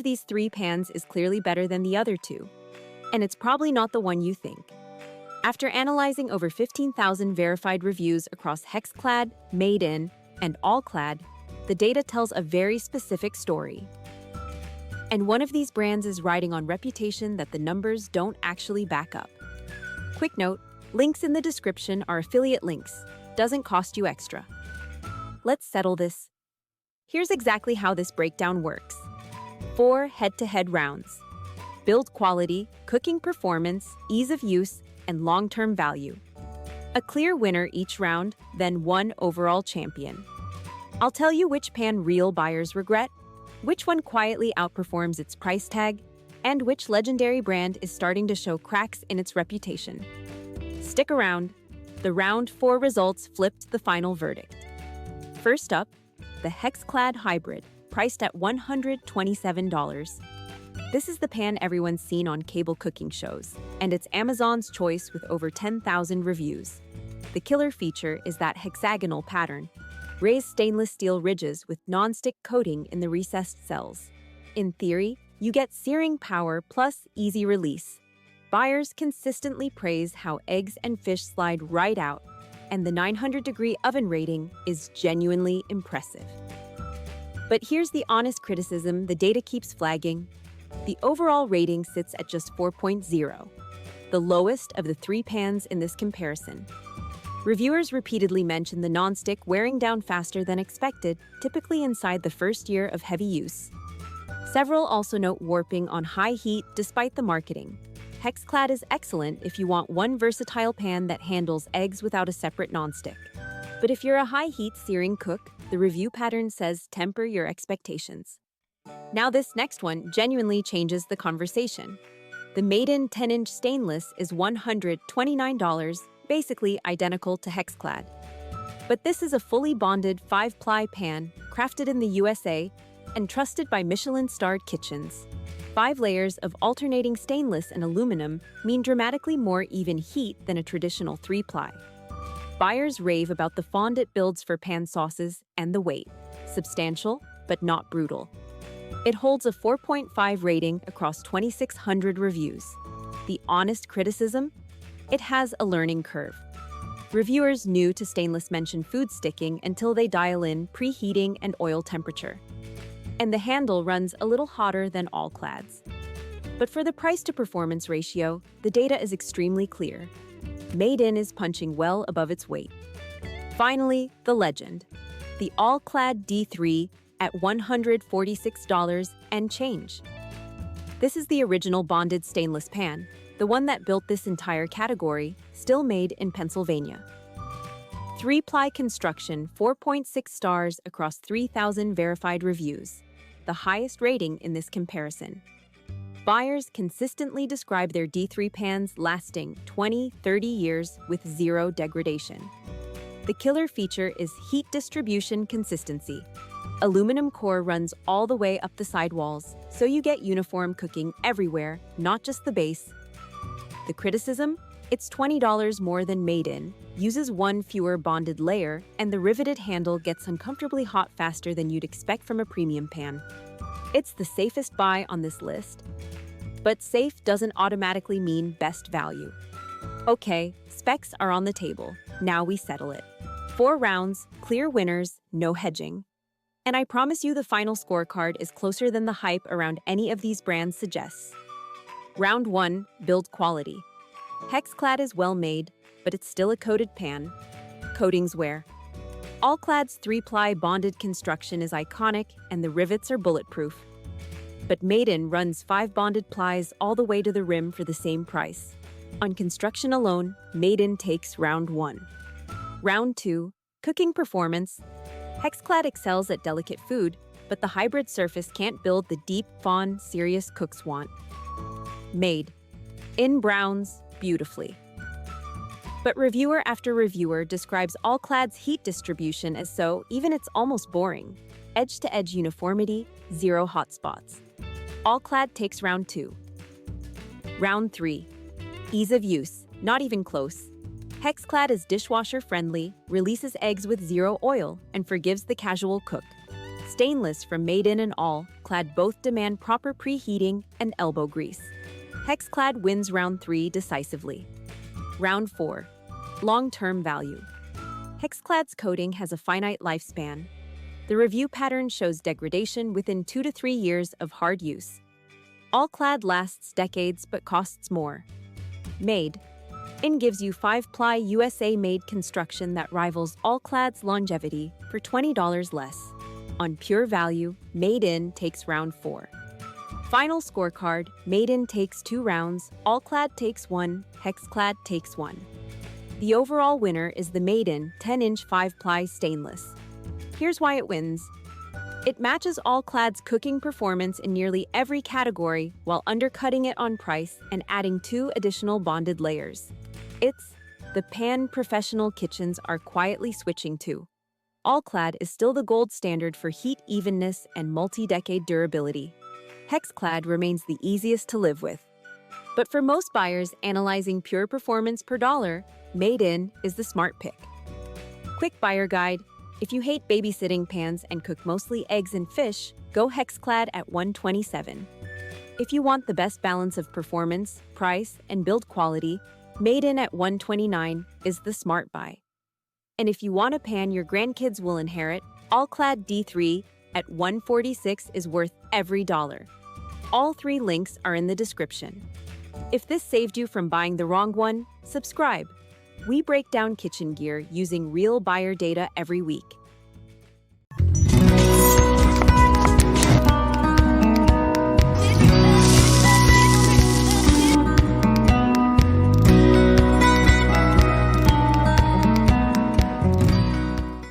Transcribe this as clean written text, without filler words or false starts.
of these three pans is clearly better than the other two, and it's probably not the one you think. After analyzing over 15,000 verified reviews across HexClad, Made In, and All-Clad, the data tells a very specific story. And one of these brands is riding on reputation that the numbers don't actually back up. Quick note, links in the description are affiliate links. Doesn't cost you extra. Let's settle this. Here's exactly how this breakdown works. 4 head-to-head rounds. Build quality, cooking performance, ease of use, and long-term value. A clear winner each round, then one overall champion. I'll tell you which pan real buyers regret, which one quietly outperforms its price tag, and which legendary brand is starting to show cracks in its reputation. Stick around. The round 4 results flipped the final verdict. First up, the HexClad Hybrid, priced at $127. This is the pan everyone's seen on cable cooking shows, and it's Amazon's choice with over 10,000 reviews. The killer feature is that hexagonal pattern, raised stainless steel ridges with nonstick coating in the recessed cells. In theory, you get searing power plus easy release. Buyers consistently praise how eggs and fish slide right out, and the 900-degree oven rating is genuinely impressive. But here's the honest criticism the data keeps flagging. The overall rating sits at just 4.0, the lowest of the 3 pans in this comparison. Reviewers repeatedly mention the nonstick wearing down faster than expected, typically inside the first year of heavy use. Several also note warping on high heat despite the marketing. HexClad is excellent if you want one versatile pan that handles eggs without a separate nonstick. But if you're a high-heat searing cook, the review pattern says temper your expectations. Now this next one genuinely changes the conversation. The Made In 10-inch stainless is $129, basically identical to HexClad. But this is a fully bonded 5-ply pan, crafted in the USA and trusted by Michelin-starred kitchens. 5 layers of alternating stainless and aluminum mean dramatically more even heat than a traditional 3-ply. Buyers rave about the fond it builds for pan sauces and the weight. Substantial, but not brutal. It holds a 4.5 rating across 2,600 reviews. The honest criticism? It has a learning curve. Reviewers new to stainless mention food sticking until they dial in preheating and oil temperature. And the handle runs a little hotter than All-Clad's. But for the price-to-performance ratio, the data is extremely clear. Made In is punching well above its weight. Finally, the legend. The All-Clad D3 at $146 and change. This is the original bonded stainless pan, the one that built this entire category, still made in Pennsylvania. 3-ply construction, 4.6 stars across 3,000 verified reviews, the highest rating in this comparison. Buyers consistently describe their D3 pans lasting 20-30 years with zero degradation. The killer feature is heat distribution consistency. Aluminum core runs all the way up the sidewalls, so you get uniform cooking everywhere, not just the base. The criticism? It's $20 more than Made In, uses 1 fewer bonded layer, and the riveted handle gets uncomfortably hot faster than you'd expect from a premium pan. It's the safest buy on this list. But safe doesn't automatically mean best value. Okay, specs are on the table. Now we settle it. 4 rounds, clear winners, no hedging. And I promise you the final scorecard is closer than the hype around any of these brands suggests. Round 1, build quality. HexClad is well made, but it's still a coated pan. Coatings wear. All-Clad's 3-ply bonded construction is iconic and the rivets are bulletproof. But Made In runs 5 bonded plies all the way to the rim for the same price. On construction alone, Made In takes round 1. Round 2, cooking performance. HexClad excels at delicate food, but the hybrid surface can't build the deep, fawn, serious cooks want. Made in browns beautifully. But reviewer after reviewer describes All-Clad's heat distribution as so even it's almost boring. Edge-to-edge uniformity, zero hotspots. All-Clad takes round 2. Round 3. Ease of use, not even close. HexClad is dishwasher-friendly, releases eggs with zero oil, and forgives the casual cook. Stainless from Made In and All, HexClad both demand proper preheating and elbow grease. HexClad wins round 3 decisively. Round 4. Long-term value. HexClad's coating has a finite lifespan. The review pattern shows degradation within 2 to 3 years of hard use. All-Clad lasts decades but costs more. Made in gives you 5-ply USA-made construction that rivals All-Clad's longevity for $20 less. On pure value, Made in takes round 4. Final scorecard, Made in takes 2 rounds, All-Clad takes 1, HexClad takes 1. The overall winner is the Made in 10-inch 5-ply stainless. Here's why it wins. It matches All-Clad's cooking performance in nearly every category while undercutting it on price and adding 2 additional bonded layers. It's the pan professional kitchens are quietly switching to. All-Clad is still the gold standard for heat evenness and multi-decade durability. HexClad remains the easiest to live with. But for most buyers analyzing pure performance per dollar, Made in is the smart pick. Quick buyer guide. If you hate babysitting pans and cook mostly eggs and fish, go HexClad at $127. If you want the best balance of performance, price, and build quality, Made in at $129 is the smart buy. And if you want a pan your grandkids will inherit, All-Clad D3 at $146 is worth every dollar. All 3 links are in the description. If this saved you from buying the wrong one, subscribe. We break down kitchen gear using real buyer data every week.